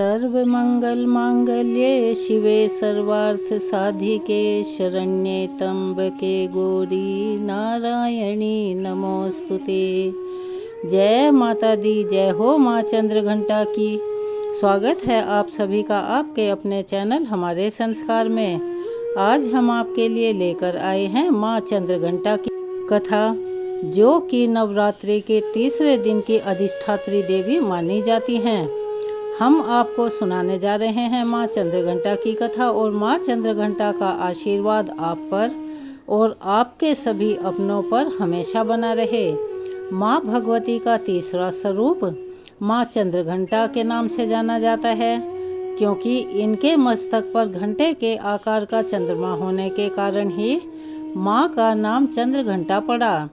सर्वमंगल मांगल्ये शिवे सर्वार्थ साधिके शरण्ये त्र्यंबके गौरी नारायणी नमोस्तुते। जय माता दी, जय हो माँ चंद्रघंटा की। स्वागत है आप सभी का आपके अपने चैनल हमारे संस्कार में। आज हम आपके लिए लेकर आए हैं माँ चंद्रघंटा की कथा, जो कि नवरात्रि के तीसरे दिन की अधिष्ठात्री देवी मानी जाती हैं। हम आपको सुनाने जा रहे हैं माँ चंद्रघंटा की कथा, और माँ चंद्रघंटा का आशीर्वाद आप पर और आपके सभी अपनों पर हमेशा बना रहे। माँ भगवती का तीसरा स्वरूप माँ चंद्रघंटा के नाम से जाना जाता है, क्योंकि इनके मस्तक पर घंटे के आकार का चंद्रमा होने के कारण ही माँ का नाम चंद्रघंटा पड़ा।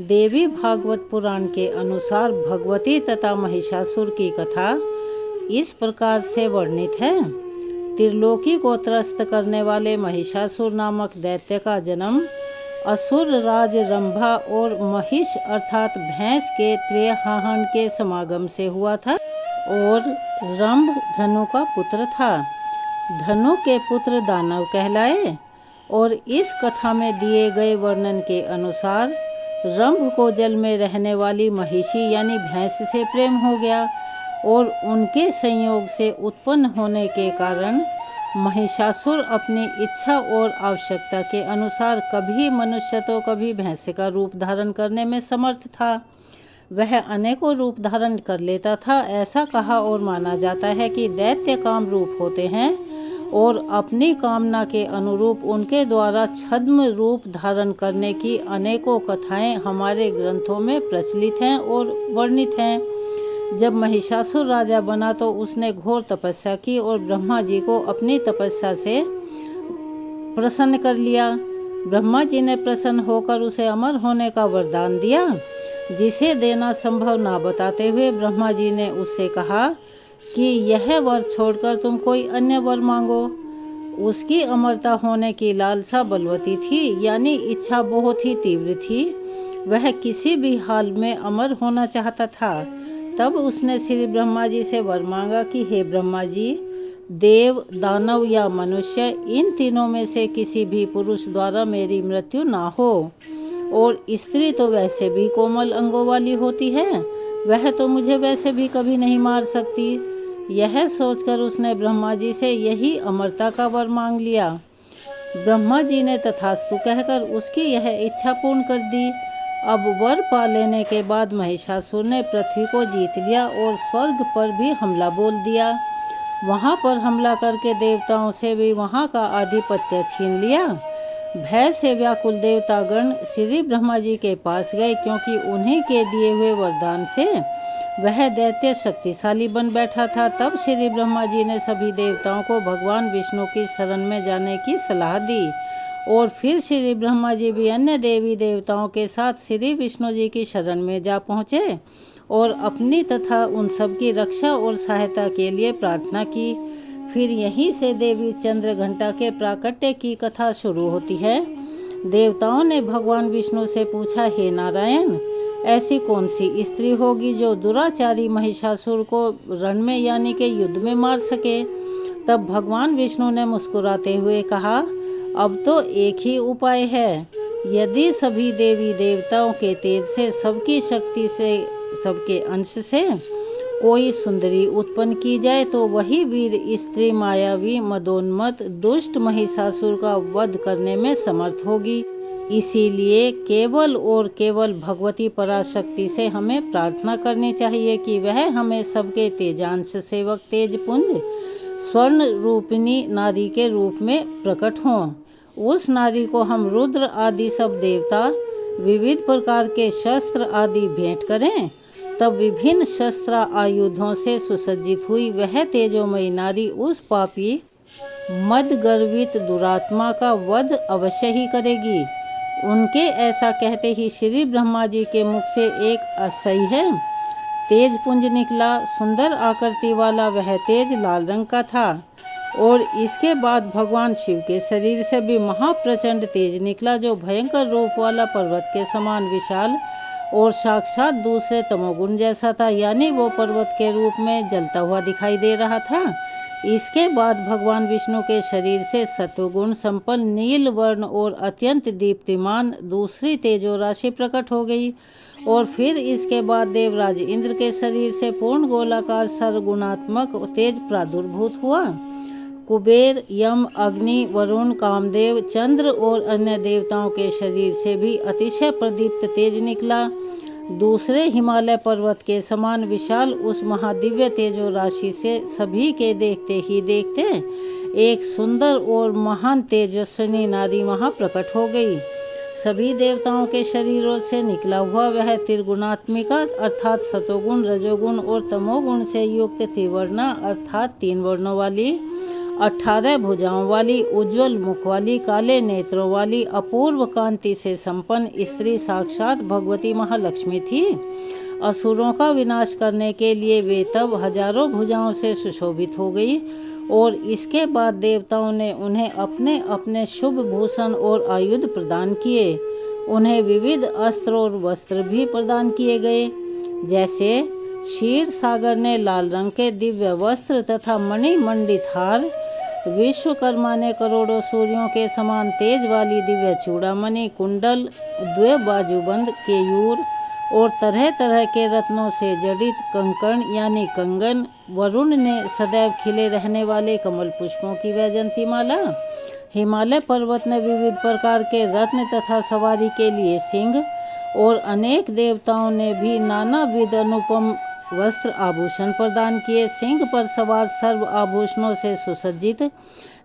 देवी भागवत पुराण के अनुसार भगवती तथा महिषासुर की कथा इस प्रकार से वर्णित है। त्रिलोकी को त्रस्त करने वाले महिषासुर नामक दैत्य का जन्म असुर राज रंभा और महिष अर्थात भैंस के त्रिहाहन के समागम से हुआ था, और रंभ धनु का पुत्र था। धनु के पुत्र दानव कहलाए, और इस कथा में दिए गए वर्णन के अनुसार रंभ को जल में रहने वाली महिषी यानी भैंस से प्रेम हो गया, और उनके संयोग से उत्पन्न होने के कारण महिषासुर अपनी इच्छा और आवश्यकता के अनुसार कभी मनुष्य तो कभी भैंस का रूप धारण करने में समर्थ था। वह अनेकों रूप धारण कर लेता था। ऐसा कहा और माना जाता है कि दैत्य काम रूप होते हैं, और अपनी कामना के अनुरूप उनके द्वारा छद्म रूप धारण करने की अनेकों कथाएं हमारे ग्रंथों में प्रचलित हैं और वर्णित हैं। जब महिषासुर राजा बना तो उसने घोर तपस्या की और ब्रह्मा जी को अपनी तपस्या से प्रसन्न कर लिया। ब्रह्मा जी ने प्रसन्न होकर उसे अमर होने का वरदान दिया, जिसे देना संभव ना बताते हुए ब्रह्मा जी ने उससे कहा कि यह वर छोड़कर तुम कोई अन्य वर मांगो। उसकी अमरता होने की लालसा बलवती थी, यानी इच्छा बहुत ही तीव्र थी। वह किसी भी हाल में अमर होना चाहता था। तब उसने श्री ब्रह्मा जी से वर मांगा कि हे ब्रह्मा जी, देव, दानव या मनुष्य, इन तीनों में से किसी भी पुरुष द्वारा मेरी मृत्यु ना हो। और स्त्री तो वैसे भी कोमल अंगों वाली होती है, वह तो मुझे वैसे भी कभी नहीं मार सकती। यह सोचकर उसने ब्रह्मा जी से यही अमरता का वर मांग लिया। ब्रह्मा जी ने तथास्तु कहकर उसकी यह इच्छा पूर्ण कर दी। अब वर पा लेने के बाद महिषासुर ने पृथ्वी को जीत लिया और स्वर्ग पर भी हमला बोल दिया। वहां पर हमला करके देवताओं से भी वहां का आधिपत्य छीन लिया। भय से व्याकुल देवतागण श्री ब्रह्मा जी के पास गए, क्योंकि उन्हीं के दिए हुए वरदान से वह दैत्य शक्तिशाली बन बैठा था। तब श्री ब्रह्मा जी ने सभी देवताओं को भगवान विष्णु की शरण में जाने की सलाह दी, और फिर श्री ब्रह्मा जी भी अन्य देवी देवताओं के साथ श्री विष्णु जी की शरण में जा पहुँचे और अपनी तथा उन सब की रक्षा और सहायता के लिए प्रार्थना की। फिर यहीं से देवी चंद्रघंटा के प्राकट्य की कथा शुरू होती है। देवताओं ने भगवान विष्णु से पूछा, हे नारायण, ऐसी कौन सी स्त्री होगी जो दुराचारी महिषासुर को रण में यानी के युद्ध में मार सके। तब भगवान विष्णु ने मुस्कुराते हुए कहा, अब तो एक ही उपाय है। यदि सभी देवी देवताओं के तेज से, सबकी शक्ति से, सबके अंश से कोई सुंदरी उत्पन्न की जाए तो वही वीर स्त्री मायावी मदोन्मत्त दुष्ट महिषासुर का वध करने में समर्थ होगी। इसीलिए केवल और केवल भगवती पराशक्ति से हमें प्रार्थना करनी चाहिए कि वह हमें सबके तेजांश सेवक तेजपुंज स्वर्ण रूपिणी नारी के रूप में प्रकट हों। उस नारी को हम रुद्र आदि सब देवता विविध प्रकार के शस्त्र आदि भेंट करें, तब विभिन्न शस्त्र आयुधों से सुसज्जित हुई वह तेजोमयी नारी उस पापी मद गर्वित दुरात्मा का वध अवश्य ही करेगी। उनके ऐसा कहते ही श्री ब्रह्मा जी के मुख से एक असह्य तेजपुंज निकला। सुंदर आकृति वाला वह तेज लाल रंग का था, और इसके बाद भगवान शिव के शरीर से भी महाप्रचंड तेज निकला, जो भयंकर रूप वाला पर्वत के समान विशाल और साक्षात दूसरे तमोगुण जैसा था, यानी वो पर्वत के रूप में जलता हुआ दिखाई दे रहा था। इसके बाद भगवान विष्णु के शरीर से सत्वगुण संपन्न नील वर्ण और अत्यंत दीप्तिमान दूसरी तेजो राशि प्रकट हो गई। और फिर इसके बाद देवराज इंद्र के शरीर से पूर्ण गोलाकार सर्वगुणात्मक तेज प्रादुर्भूत हुआ। कुबेर, यम, अग्नि, वरुण, कामदेव, चंद्र और अन्य देवताओं के शरीर से भी अतिशय प्रदीप्त तेज निकला। दूसरे हिमालय पर्वत के समान विशाल उस महादिव्य तेजो राशि से सभी के देखते ही देखते एक सुंदर और महान तेजस्विनी नारी वहाँ प्रकट हो गई। सभी देवताओं के शरीरों से निकला हुआ वह त्रिगुणात्मिका अर्थात सतोगुण, रजोगुण और तमोगुण से युक्त त्रिवर्णा अर्थात 3 वर्णों वाली, 18 भुजाओं वाली, उज्जवल मुख वाली, काले नेत्रों वाली, अपूर्व कांति से संपन्न स्त्री साक्षात भगवती महालक्ष्मी थी। असुरों का विनाश करने के लिए वे तब हजारों भुजाओं से सुशोभित हो गई। और इसके बाद देवताओं ने उन्हें अपने अपने शुभ भूषण और आयुध प्रदान किए। उन्हें विविध अस्त्र और वस्त्र भी प्रदान किए गए। जैसे क्षीर सागर ने लाल रंग के दिव्य वस्त्र तथा मणिमंडित हार, विश्वकर्मा ने करोड़ों सूर्यों के समान तेज वाली दिव्य चूड़ामणि, कुंडल, द्वे बाजूबंद, केयूर और तरह तरह के रत्नों से जड़ित कंकण यानी कंगन, वरुण ने सदैव खिले रहने वाले कमल पुष्पों की वैजंतीमाला, हिमालय पर्वत ने विविध प्रकार के रत्न तथा सवारी के लिए सिंह, और अनेक देवताओं ने भी नानाविध अनुपम वस्त्र आभूषण प्रदान किए। सिंह पर सवार सर्व आभूषणों से सुसज्जित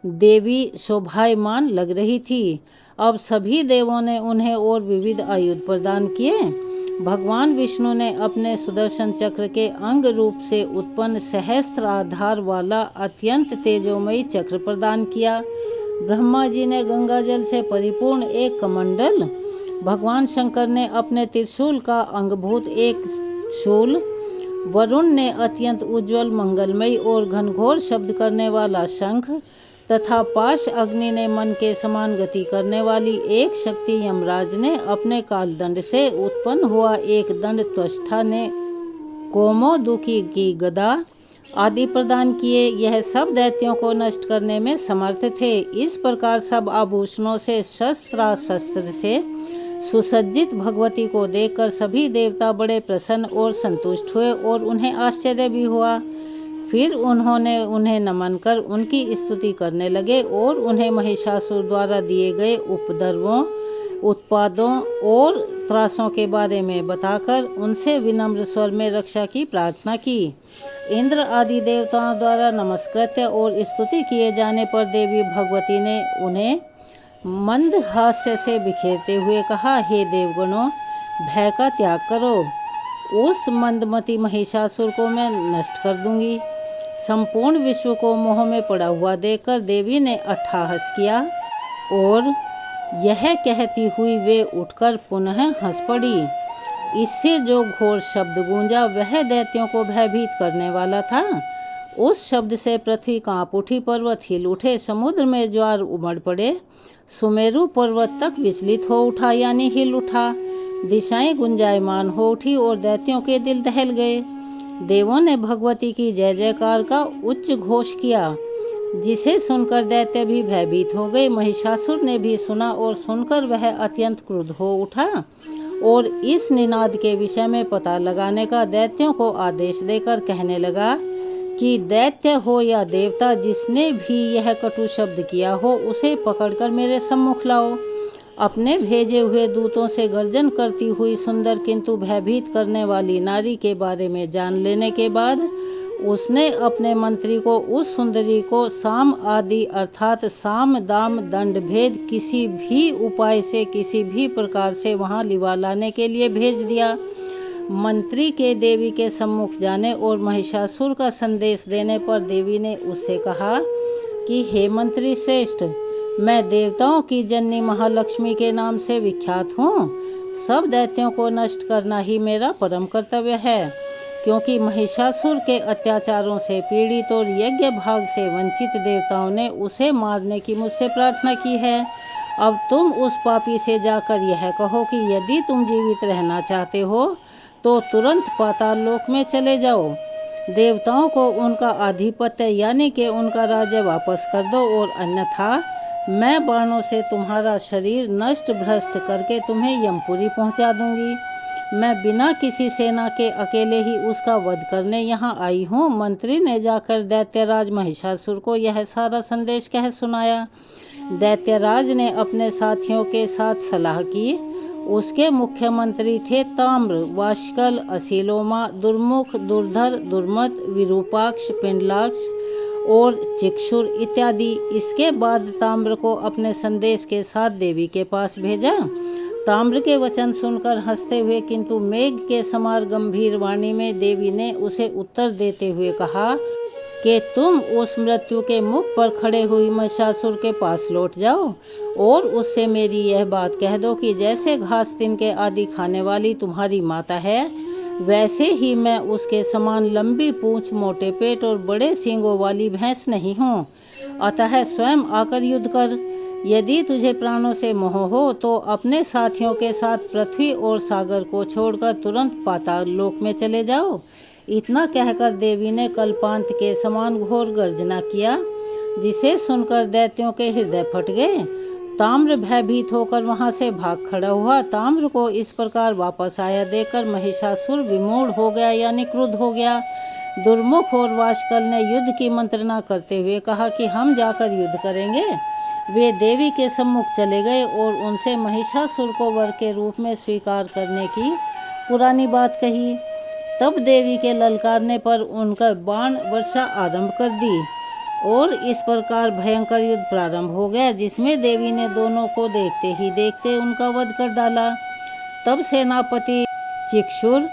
देवी शोभायमान लग रही थी। अब सभी देवों ने उन्हें और विविध आयुध प्रदान किए। भगवान विष्णु ने अपने सुदर्शन चक्र के अंग रूप से उत्पन्न सहस्त्र आधार वाला अत्यंत तेजोमयी चक्र प्रदान किया। ब्रह्मा जी ने गंगा जल से परिपूर्ण एक कमंडल, भगवान शंकर ने अपने त्रिशूल का अंगभूत एक शूल, वरुण ने अत्यंत उज्जवल मंगलमयी और घनघोर शब्द करने वाला शंख तथा पाश अग्नि ने मन के समान गति करने वाली एक शक्ति, यमराज ने अपने कालदंड से उत्पन्न हुआ एक दंड, त्वष्टा ने कोमोदुकी की गदा आदि प्रदान किए। यह सब दैत्यों को नष्ट करने में समर्थ थे। इस प्रकार सब आभूषणों से शस्त्र से सुसज्जित भगवती को देखकर सभी देवता बड़े प्रसन्न और संतुष्ट हुए और उन्हें आश्चर्य भी हुआ। फिर उन्होंने उन्हें नमन कर उनकी स्तुति करने लगे और उन्हें महिषासुर द्वारा दिए गए उपद्रवों, उत्पादों और त्रासों के बारे में बताकर उनसे विनम्र स्वर में रक्षा की प्रार्थना की। इंद्र आदि देवताओं द्वारा नमस्कृत्य और स्तुति किए जाने पर देवी भगवती ने उन्हें मंद हास्य से बिखेरते हुए कहा, हे देवगणों, भय का त्याग करो। उस मंदमती महिषासुर को मैं नष्ट कर दूंगी। संपूर्ण विश्व को मोह में पड़ा हुआ देखकर देवी ने अट्टहास किया और यह कहती हुई वे उठकर पुनः हंस पड़ी। इससे जो घोर शब्द गूंजा वह दैत्यों को भयभीत करने वाला था। उस शब्द से पृथ्वी कांप उठी, पर्वत हिल उठे, समुद्र में ज्वार उमड़ पड़े, सुमेरु पर्वत तक विचलित हो उठा यानी हिल उठा, दिशाएं गुंजायमान हो उठी और दैत्यों के दिल दहल गए। देवों ने भगवती की जय जयकार का उच्च घोष किया, जिसे सुनकर दैत्य भी भयभीत हो गए। महिषासुर ने भी सुना और सुनकर वह अत्यंत क्रुद्ध हो उठा और इस निनाद के विषय में पता लगाने का दैत्यों को आदेश देकर कहने लगा कि दैत्य हो या देवता, जिसने भी यह कटु शब्द किया हो उसे पकड़कर मेरे सम्मुख लाओ। अपने भेजे हुए दूतों से गर्जन करती हुई सुंदर किंतु भयभीत करने वाली नारी के बारे में जान लेने के बाद उसने अपने मंत्री को उस सुंदरी को साम आदि अर्थात साम दाम दंड भेद किसी भी उपाय से किसी भी प्रकार से वहां लिवा लाने के लिए भेज दिया। मंत्री के देवी के सम्मुख जाने और महिषासुर का संदेश देने पर देवी ने उससे कहा कि हे मंत्री श्रेष्ठ, मैं देवताओं की जननी महालक्ष्मी के नाम से विख्यात हूँ। सब दैत्यों को नष्ट करना ही मेरा परम कर्तव्य है, क्योंकि महिषासुर के अत्याचारों से पीड़ित और यज्ञ भाग से वंचित देवताओं ने उसे मारने की मुझसे प्रार्थना की है। अब तुम उस पापी से जाकर यह कहो कि यदि तुम जीवित रहना चाहते हो तो तुरंत पाताल लोक में चले जाओ। देवताओं को उनका आधिपत्य यानी कि उनका राज्य वापस कर दो, और अन्यथा मैं बाणों से तुम्हारा शरीर नष्ट भ्रष्ट करके तुम्हें यमपुरी पहुंचा दूंगी। मैं बिना किसी सेना के अकेले ही उसका वध करने यहाँ आई हूँ। मंत्री ने जाकर दैत्यराज महिषासुर को यह सारा संदेश कह सुनाया। दैत्यराज ने अपने साथियों के साथ सलाह की। उसके मुख्यमंत्री थे ताम्र, वाष्कल, असीलोमा, दुर्मुख, दुर्धर, दुर्मत, विरूपाक्ष, पिंडलाक्ष और चिक्षुर इत्यादि। इसके बाद ताम्र को अपने संदेश के साथ देवी के पास भेजा। ताम्र के वचन सुनकर हंसते हुए किंतु मेघ के समान गंभीर वाणी में देवी ने उसे उत्तर देते हुए कहा कि तुम उस मृत्यु के मुख पर खड़े हुई महिषासुर के पास लौट जाओ और उससे मेरी यह बात कह दो कि जैसे घास तिनके आदि खाने वाली तुम्हारी माता है, वैसे ही मैं उसके समान लंबी पूंछ, मोटे पेट और बड़े सींगों वाली भैंस नहीं हूँ। अतः स्वयं आकर युद्ध कर। यदि तुझे प्राणों से मोह हो तो अपने साथियों के साथ पृथ्वी और सागर को छोड़कर तुरंत पाताल लोक में चले जाओ। इतना कहकर देवी ने कल्पांत के समान घोर गर्जना किया, जिसे सुनकर दैत्यों के हृदय फट गए। ताम्र भयभीत होकर वहां से भाग खड़ा हुआ। ताम्र को इस प्रकार वापस आया देखकर महिषासुर विमूढ़ हो गया यानी क्रुद्ध हो गया। दुर्मुख और वाष्कल ने युद्ध की मंत्रणा करते हुए कहा कि हम जाकर युद्ध करेंगे। वे देवी के सम्मुख चले गए और उनसे महिषासुर को वर के रूप में स्वीकार करने की पुरानी बात कही। तब देवी के ललकारने पर उनका बाण वर्षा आरंभ कर दी और इस प्रकार भयंकर युद्ध प्रारंभ हो गया, जिसमें देवी ने दोनों को देखते ही देखते उनका वध कर डाला। तब सेनापति चिक्षुर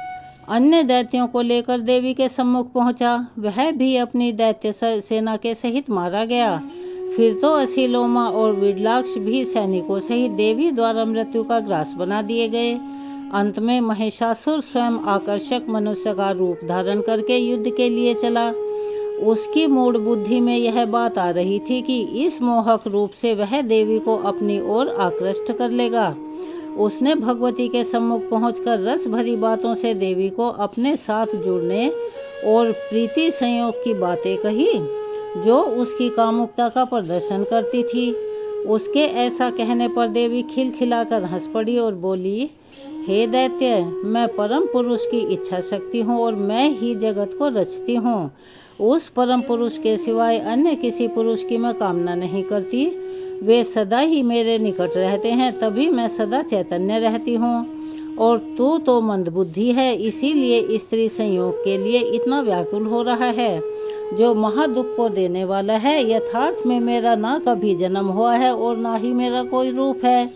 अन्य दैत्यों को लेकर देवी के सम्मुख पहुंचा। वह भी अपनी दैत्य सेना के सहित मारा गया। फिर तो असीलोमा और विडलाक्ष भी सैनिकों सहित देवी द्वारा मृत्यु का ग्रास बना दिए गए। अंत में महिषासुर स्वयं आकर्षक मनुष्य का रूप धारण करके युद्ध के लिए चला। उसकी मूढ़ बुद्धि में यह बात आ रही थी कि इस मोहक रूप से वह देवी को अपनी ओर आकृष्ट कर लेगा। उसने भगवती के सम्मुख पहुंचकर रस भरी बातों से देवी को अपने साथ जुड़ने और प्रीति संयोग की बातें कही, जो उसकी कामुकता का प्रदर्शन करती थी। उसके ऐसा कहने पर देवी खिलखिलाकर हंस पड़ी और बोली, हे दैत्य, मैं परम पुरुष की इच्छा शक्ति हूँ और मैं ही जगत को रचती हूँ। उस परम पुरुष के सिवाय अन्य किसी पुरुष की मैं कामना नहीं करती। वे सदा ही मेरे निकट रहते हैं, तभी मैं सदा चैतन्य रहती हूँ। और तू तो मंदबुद्धि है, इसीलिए स्त्री संयोग के लिए इतना व्याकुल हो रहा है, जो महादुख को देने वाला है। यथार्थ में मेरा ना कभी जन्म हुआ है और ना ही मेरा कोई रूप है।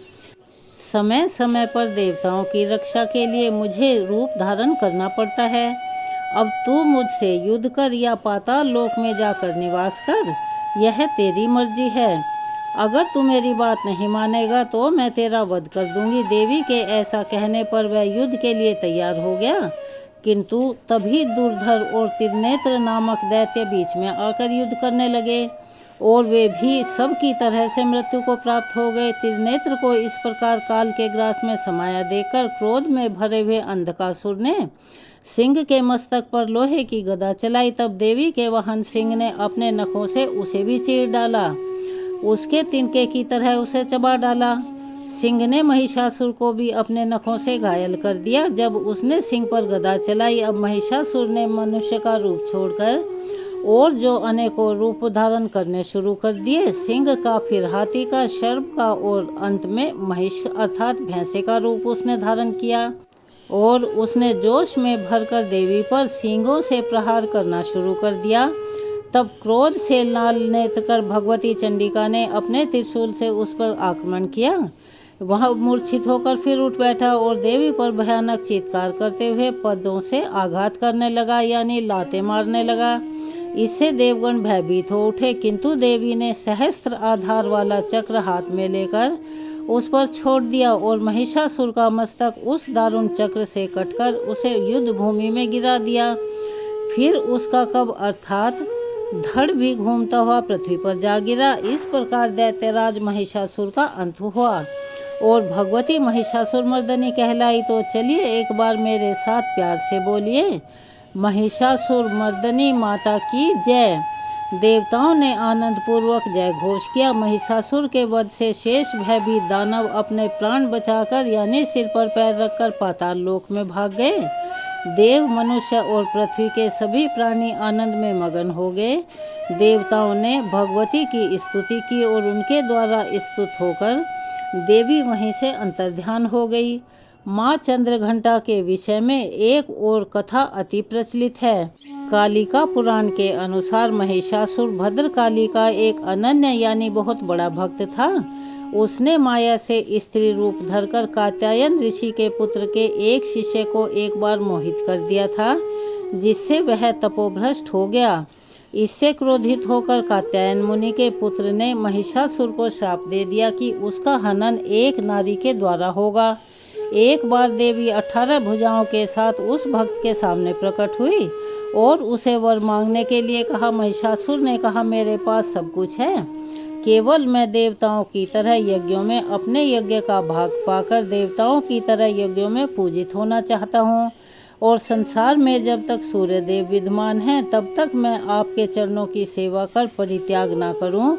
समय समय पर देवताओं की रक्षा के लिए मुझे रूप धारण करना पड़ता है। अब तू मुझसे युद्ध कर या पाताल लोक में जाकर निवास कर, यह तेरी मर्जी है। अगर तू मेरी बात नहीं मानेगा तो मैं तेरा वध कर दूंगी। देवी के ऐसा कहने पर वह युद्ध के लिए तैयार हो गया, किंतु तभी दुर्धर और त्रिनेत्र नामक दैत्य बीच में आकर युद्ध करने लगे और वे भी सब की तरह से मृत्यु को प्राप्त हो गए। त्रिनेत्र को इस प्रकार काल के ग्रास में समाया देखकर क्रोध में भरे हुए अंधकासुर ने सिंह के मस्तक पर लोहे की गदा चलाई। तब देवी के वाहन सिंह ने अपने नखों से उसे भी चीर डाला, उसके तिनके की तरह उसे चबा डाला। सिंह ने महिषासुर को भी अपने नखों से घायल कर दिया। जब उसने सिंह पर गदा चलाई, अब महिषासुर ने मनुष्य का रूप छोड़कर और जो अनेकों रूप धारण करने शुरू कर दिए। सिंह का, फिर हाथी का, सर्प का और अंत में महिष अर्थात भैंसे का रूप उसने धारण किया और उसने जोश में भरकर देवी पर सींगों से प्रहार करना शुरू कर दिया। तब क्रोध से लाल नेत्र कर भगवती चंडिका ने अपने त्रिशूल से उस पर आक्रमण किया। वह मूर्छित होकर फिर उठ बैठा और देवी पर भयानक चीत्कार करते हुए पदों से आघात करने लगा यानी लाते मारने लगा। इससे देवगण भयभीत हो उठे, किंतु देवी ने सहस्त्र आधार वाला चक्र हाथ में लेकर उस पर छोड़ दिया और महिषासुर का मस्तक उस दारुण चक्र से कटकर उसे युद्ध भूमि में गिरा दिया। फिर उसका कब अर्थात धड़ भी घूमता हुआ पृथ्वी पर जा गिरा। इस प्रकार दैत्यराज महिषासुर का अंत हुआ और भगवती महिषासुर मर्दनी कहलाई। तो चलिए एक बार मेरे साथ प्यार से बोलिए, महिषासुर मर्दनी माता की जय। देवताओं ने आनंद पूर्वक जय घोष किया। महिषासुर के वध से शेष भयभीत दानव अपने प्राण बचाकर यानी सिर पर पैर रखकर पाताल लोक में भाग गए। देव, मनुष्य और पृथ्वी के सभी प्राणी आनंद में मगन हो गए। देवताओं ने भगवती की स्तुति की और उनके द्वारा स्तुत होकर देवी वहीं से अंतर्ध्यान हो गई। माँ चंद्रघंटा के विषय में एक और कथा अति प्रचलित है। कालिका पुराण के अनुसार महिषासुर भद्रकाली का एक अनन्य यानी बहुत बड़ा भक्त था। उसने माया से स्त्री रूप धरकर कात्यायन ऋषि के पुत्र के एक शिष्य को एक बार मोहित कर दिया था, जिससे वह तपोभ्रष्ट हो गया। इससे क्रोधित होकर कात्यायन मुनि के पुत्र ने महिषासुर को श्राप दे दिया कि उसका हनन एक नारी के द्वारा होगा। एक बार देवी 18 भुजाओं के साथ उस भक्त के सामने प्रकट हुई और उसे वर मांगने के लिए कहा। महिषासुर ने कहा, मेरे पास सब कुछ है, केवल मैं देवताओं की तरह यज्ञों में अपने यज्ञ का भाग पाकर देवताओं की तरह यज्ञों में पूजित होना चाहता हूँ और संसार में जब तक सूर्य देव विद्यमान हैं तब तक मैं आपके चरणों की सेवा कर परित्याग ना करूँ।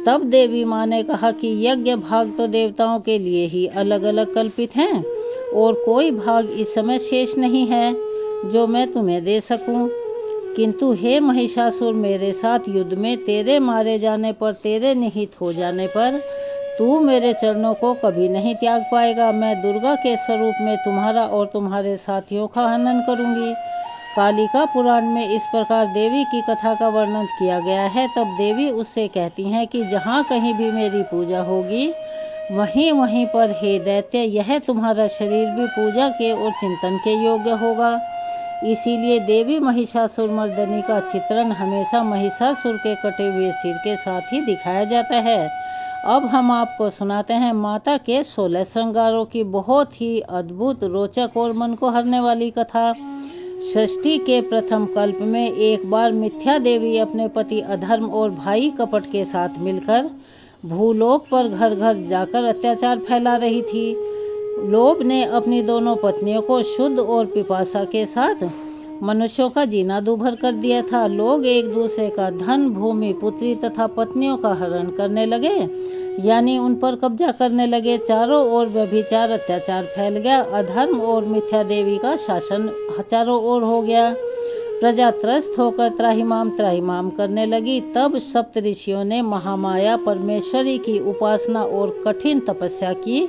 तब देवी माँ ने कहा कि यज्ञ भाग तो देवताओं के लिए ही अलग अलग कल्पित हैं और कोई भाग इस समय शेष नहीं है जो मैं तुम्हें दे सकूं। किंतु हे महिषासुर, मेरे साथ युद्ध में तेरे मारे जाने पर, तेरे निहित हो जाने पर तू मेरे चरणों को कभी नहीं त्याग पाएगा। मैं दुर्गा के स्वरूप में तुम्हारा और तुम्हारे साथियों का हनन करूंगी। कालिका पुराण में इस प्रकार देवी की कथा का वर्णन किया गया है। तब देवी उससे कहती हैं कि जहाँ कहीं भी मेरी पूजा होगी वहीं वहीं पर हे दैत्य, यह तुम्हारा शरीर भी पूजा के और चिंतन के योग्य होगा। इसीलिए देवी महिषासुर मर्दनी का चित्रण हमेशा महिषासुर के कटे हुए सिर के साथ ही दिखाया जाता है। अब हम आपको सुनाते हैं माता के 16 श्रृंगारों की बहुत ही अद्भुत, रोचक और मन को हरने वाली कथा। सृष्टि के प्रथम कल्प में एक बार मिथ्या देवी अपने पति अधर्म और भाई कपट के साथ मिलकर भूलोक पर घर घर जाकर अत्याचार फैला रही थी। लोभ ने अपनी दोनों पत्नियों को शुद्ध और पिपासा के साथ मनुष्यों का जीना दूभर कर दिया था। लोग एक दूसरे का धन, भूमि, पुत्री तथा पत्नियों का हरण करने लगे, यानी उन पर कब्जा करने लगे। चारों ओर व्यभिचार, अत्याचार फैल गया। अधर्म और मिथ्या देवी का शासन चारों ओर हो गया। प्रजा त्रस्त होकर त्राहिमाम करने लगी। तब सप्त ऋषियों ने महामाया परमेश्वरी की उपासना और कठिन तपस्या की।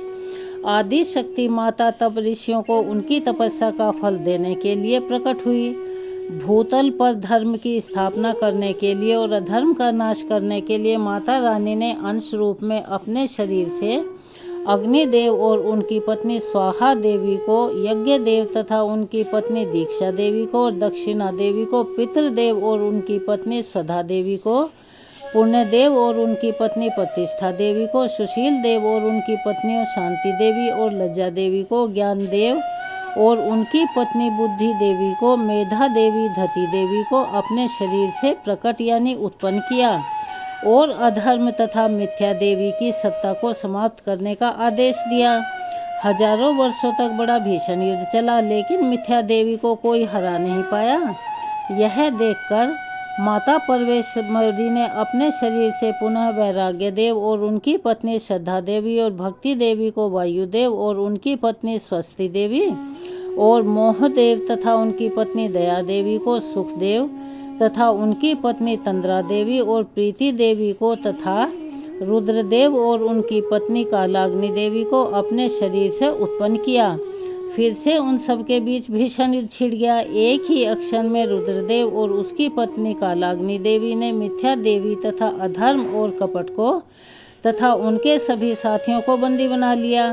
आदि शक्ति माता तब ऋषियों को उनकी तपस्या का फल देने के लिए प्रकट हुई। भूतल पर धर्म की स्थापना करने के लिए और अधर्म का नाश करने के लिए माता रानी ने अंश रूप में अपने शरीर से अग्निदेव और उनकी पत्नी स्वाहा देवी को, यज्ञ देव तथा उनकी पत्नी दीक्षा देवी को, और दक्षिणा देवी को, पितृदेव और उनकी पत्नी स्वधा देवी को, पुण्यदेव और उनकी पत्नी प्रतिष्ठा देवी को, सुशील देव और उनकी पत्नियों शांति देवी और लज्जा देवी को, ज्ञान देव और उनकी पत्नी बुद्धि देवी को, मेधा देवी, धति देवी को अपने शरीर से प्रकट यानी उत्पन्न किया और अधर्म तथा मिथ्या देवी की सत्ता को समाप्त करने का आदेश दिया। हजारों वर्षों तक बड़ा भीषण युद्ध चला, लेकिन मिथ्या देवी को कोई हरा नहीं पाया। यह देखकर माता परमेश्वरी ने अपने शरीर से पुनः वैराग्य देव और उनकी पत्नी श्रद्धा देवी और भक्ति देवी को वायुदेव और उनकी पत्नी स्वस्ति देवी और मोहदेव तथा उनकी पत्नी दया देवी को सुखदेव तथा उनकी पत्नी तंद्रा देवी और प्रीति देवी को तथा रुद्रदेव और उनकी पत्नी कालाग्नि देवी को अपने शरीर से उत्पन्न किया। फिर से उन सब के बीच भीषण युद्ध छिड़ गया। एक ही अक्षण में रुद्रदेव और उसकी पत्नी कालाग्नि देवी ने मिथ्या देवी तथा अधर्म और कपट को तथा उनके सभी साथियों को बंदी बना लिया।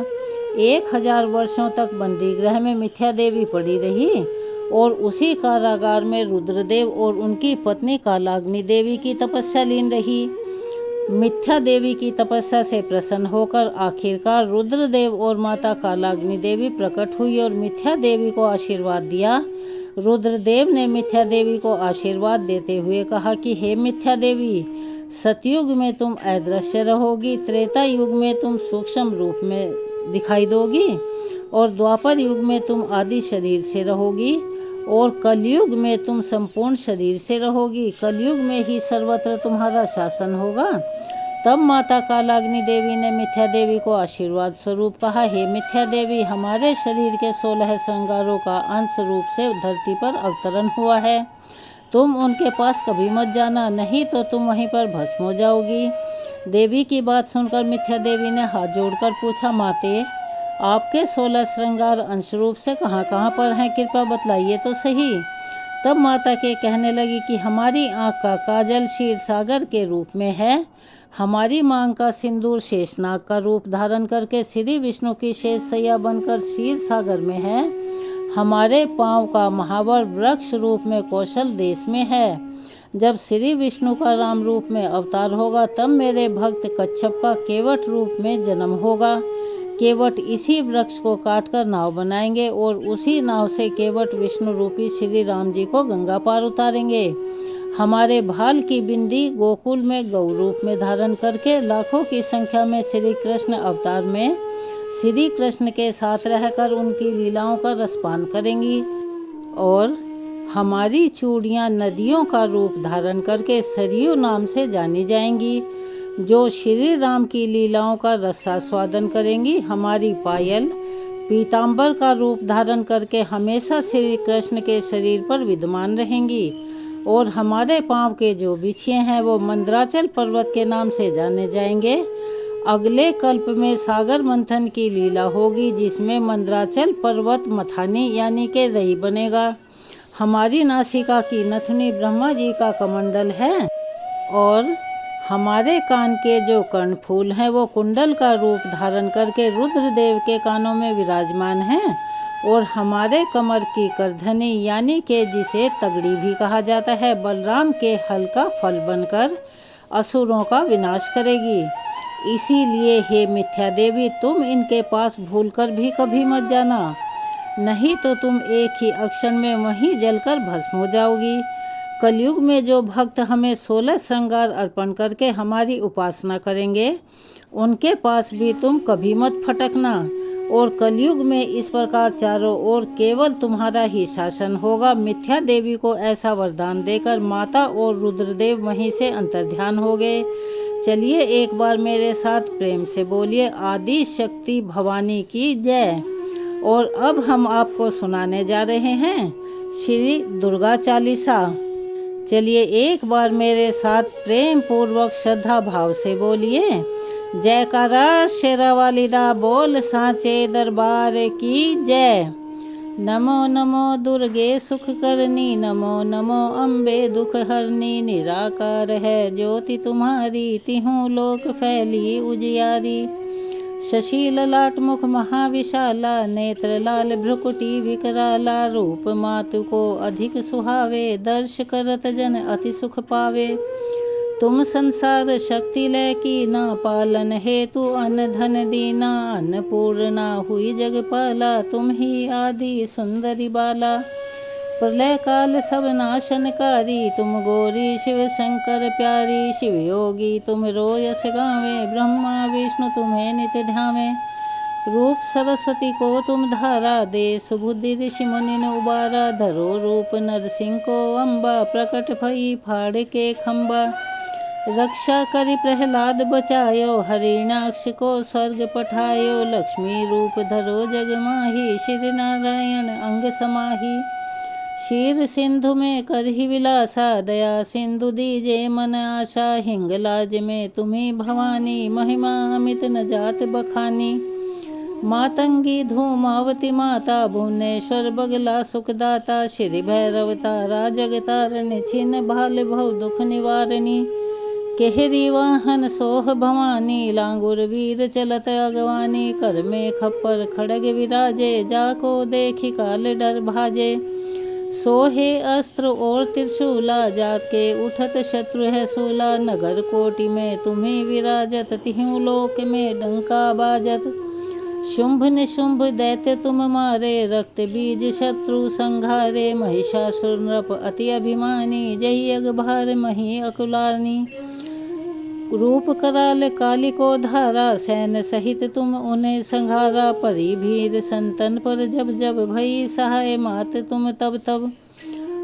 1000 वर्षों तक बंदी गृह में मिथ्या देवी पड़ी रही और उसी कारागार में रुद्रदेव और उनकी पत्नी कालाग्नि देवी की तपस्या लीन रही। मिथ्या देवी की तपस्या से प्रसन्न होकर आखिरकार रुद्रदेव और माता कालाग्नि देवी प्रकट हुई और मिथ्या देवी को आशीर्वाद दिया। रुद्रदेव ने मिथ्या देवी को आशीर्वाद देते हुए कहा कि हे मिथ्या देवी, सतयुग में तुम अदृश्य रहोगी, त्रेता युग में तुम सूक्ष्म रूप में दिखाई दोगी और द्वापर युग में तुम आदि शरीर से रहोगी और कलयुग में तुम संपूर्ण शरीर से रहोगी। कलयुग में ही सर्वत्र तुम्हारा शासन होगा। तब माता कालाग्नि देवी ने मिथ्या देवी को आशीर्वाद स्वरूप कहा, हे मिथ्या देवी, हमारे शरीर के 16 श्रृंगारों का अंश रूप से धरती पर अवतरण हुआ है। तुम उनके पास कभी मत जाना, नहीं तो तुम वहीं पर भस्म हो जाओगी। देवी की बात सुनकर मिथ्या देवी ने हाथ जोड़कर पूछा, माते, आपके 16 श्रृंगार अंश रूप से कहाँ कहाँ पर हैं, कृपया बतलाइए तो सही। तब माता के कहने लगी कि हमारी आँख का काजल क्षीर सागर के रूप में है, हमारी मांग का सिंदूर शेषनाग का रूप धारण करके श्री विष्णु की शेष सैया बनकर क्षीर सागर में है, हमारे पांव का महावर वृक्ष रूप में कौशल देश में है। जब श्री विष्णु का राम रूप में अवतार होगा तब मेरे भक्त कच्छप का केवट रूप में जन्म होगा। केवट इसी वृक्ष को काटकर नाव बनाएंगे और उसी नाव से केवट विष्णु रूपी श्री राम जी को गंगा पार उतारेंगे। हमारे भाल की बिंदी गोकुल में गौ रूप में धारण करके लाखों की संख्या में श्री कृष्ण अवतार में श्री कृष्ण के साथ रहकर उनकी लीलाओं का रसपान करेंगी और हमारी चूड़ियाँ नदियों का रूप धारण करके सरयू नाम से जानी जाएंगी, जो श्री राम की लीलाओं का रसास्वादन करेंगी। हमारी पायल पीतांबर का रूप धारण करके हमेशा श्री कृष्ण के शरीर पर विद्यमान रहेंगी और हमारे पांव के जो बिछिए हैं वो मंदराचल पर्वत के नाम से जाने जाएंगे। अगले कल्प में सागर मंथन की लीला होगी जिसमें मंदराचल पर्वत मथानी यानी के रई बनेगा। हमारी नासिका की नथुनी ब्रह्मा जी का कमंडल है और हमारे कान के जो कर्णफूल हैं वो कुंडल का रूप धारण करके रुद्रदेव के कानों में विराजमान हैं और हमारे कमर की करधनी यानी के जिसे तगड़ी भी कहा जाता है बलराम के हल का फल बनकर असुरों का विनाश करेगी। इसीलिए हे मिथ्या देवी, तुम इनके पास भूलकर भी कभी मत जाना, नहीं तो तुम एक ही अक्षण में वहीं जलकर भस्म हो जाओगी। कलयुग में जो भक्त हमें 16 श्रृंगार अर्पण करके हमारी उपासना करेंगे उनके पास भी तुम कभी मत फटकना और कलयुग में इस प्रकार चारों ओर केवल तुम्हारा ही शासन होगा। मिथ्या देवी को ऐसा वरदान देकर माता और रुद्रदेव वहीं से अंतर्ध्यान हो गए। चलिए एक बार मेरे साथ प्रेम से बोलिए, आदि शक्ति भवानी की जय। और अब हम आपको सुनाने जा रहे हैं श्री दुर्गा चालीसा। चलिए एक बार मेरे साथ प्रेम पूर्वक श्रद्धा भाव से बोलिए, जयकारा शेरावाली दा बोल सांचे दरबार की जय। नमो नमो दुर्गे सुख करनी, नमो नमो अम्बे दुख हरनी, निराकार है ज्योति तुम्हारी, तिहूँ लोक फैली उजियारी। शशि ललाट मुख महाविशाला, नेत्र लाल भ्रुकुटी विकराला, रूप मातु को अधिक सुहावे, दर्श करत जन अति सुख पावे। तुम संसार शक्ति लय की ना, पालन हेतु अन्न धन दीना, अन्नपूर्णा हुई जगपाला, तुम ही आदि सुंदरी बाला। प्रलय काल सब नाशनकारी, तुम गौरी शिव शंकर प्यारी, शिव योगी तुम रोयस गावे, ब्रह्मा विष्णु तुम्हें नित्य ध्यावे। रूप सरस्वती को तुम धारा, दे सुबुद्धि ऋषि मुनि ने उबारा, धरो रूप नरसिंह को अम्बा, प्रकट भई फाड़ के खम्बा। रक्षा करि प्रहलाद बचायो, हरिणाक्ष को स्वर्ग पठायो, लक्ष्मी रूप धरो जग माही, श्री नारायण अंग समाही। क्षीर सिंधु में करहि विलासा, दया सिंधु दीजे मन आशा, हिंगलाज में तुम्ही भवानी, महिमा अमित न जात बखानी। मातंगी धूमावती माता, भुवनेश्वर बगला सुखदाता, श्री भैरव तारा जगतारणी, छिन्न भाल भव दुख निवारणी। केहरी वाहन सोह भवानी, लांगुर वीर चलत अगवानी, कर में खप्पर खड़ग विराजे, जाको देखी काल डर भाजे। सोहे अस्त्र और त्रिशूला, जात के उठत शत्रु है सूला, नगर कोटि में तुम्हें विराजत, तिहूँ लोक में डंका बाजत। शुंभ निशुंभ दैत्य तुम मारे, रक्त बीज शत्रु संघारे। महिषासुर नृप अति अभिमानी, जही अग भार मही अकुलानी। रूप कराल काली को धारा, सैन सहित तुम उन्हें संघारा। परी भीर संतन पर जब जब, भई सहाय मात तुम तब तब।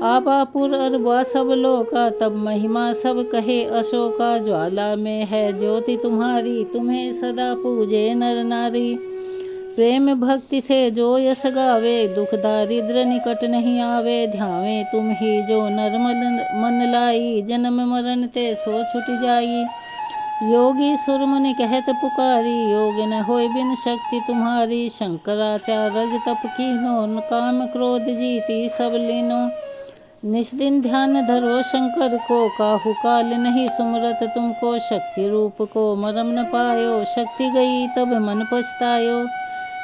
आबापुर अरबा सब लोका, तब महिमा सब कहे अशोका। ज्वाला में है ज्योति तुम्हारी, तुम्हें सदा पूजे नर नारी। प्रेम भक्ति से जो यश गावे, दुख दारिद्र निकट नहीं आवे। ध्यावे तुम ही जो नर मन लाई, जन्म मरण ते सो छुट जाई। योगी सुरमुनि कहत पुकारी, योग न होय बिन शक्ति तुम्हारी। शंकराचार्य तप कीनो, काम क्रोध जीती सब लीनो। निष्दिन ध्यान धरो शंकर को, काहू काल नहीं सुमरत तुमको। शक्ति रूप को मरम न पायो, शक्ति गई तब मन पछतायो।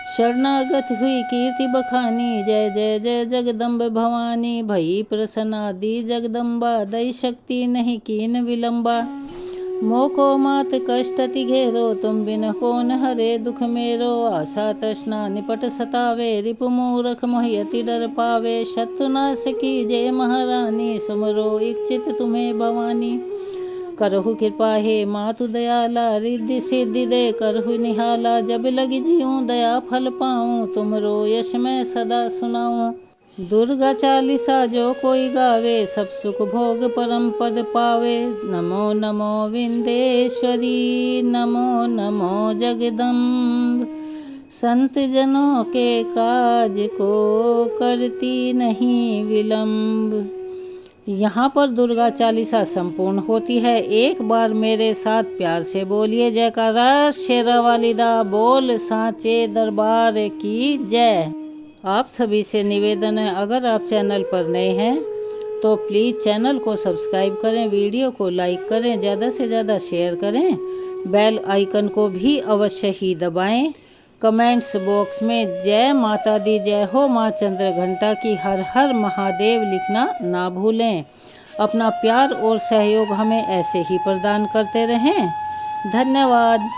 शरणागत हुई कीर्ति बखानी, जय जय जय जगदम्ब भवानी। भई प्रसन्नादि जगदम्बा, दई शक्ति नहीं कीन विलंबा। मोको मात कष्ट अति घेरो, तुम बिन कौन हरे दुख मेरो। आशा तृष्णा निपट सतावे, रिपु मूरख मोहि अति डर पावे। शत्रुनाश की जय महारानी, सुमरो इच्छित तुम्हें भवानी। करहु कृपा हे मातु दयाला, रिद्धि सिद्धि दे करहु निहाला। जब लगी जीऊँ दया फल पाऊँ, तुमरो यश मैं सदा सुनाऊँ। दुर्गा चालीसा जो कोई गावे, सब सुख भोग परम पद पावे। नमो नमो विंदेश्वरी, नमो नमो जगदम्ब। संत जनों के काज को करती नहीं विलंब। यहाँ पर दुर्गा चालीसा संपूर्ण होती है। एक बार मेरे साथ प्यार से बोलिए जयकारा शेरा वालिदा बोल सांचे दरबार की जय। आप सभी से निवेदन है, अगर आप चैनल पर नए हैं तो प्लीज़ चैनल को सब्सक्राइब करें, वीडियो को लाइक करें, ज़्यादा से ज़्यादा शेयर करें, बेल आइकन को भी अवश्य ही दबाएं। कमेंट्स बॉक्स में जय माता दी, जय हो माँ चंद्र घंटा की, हर हर महादेव लिखना ना भूलें। अपना प्यार और सहयोग हमें ऐसे ही प्रदान करते रहें। धन्यवाद।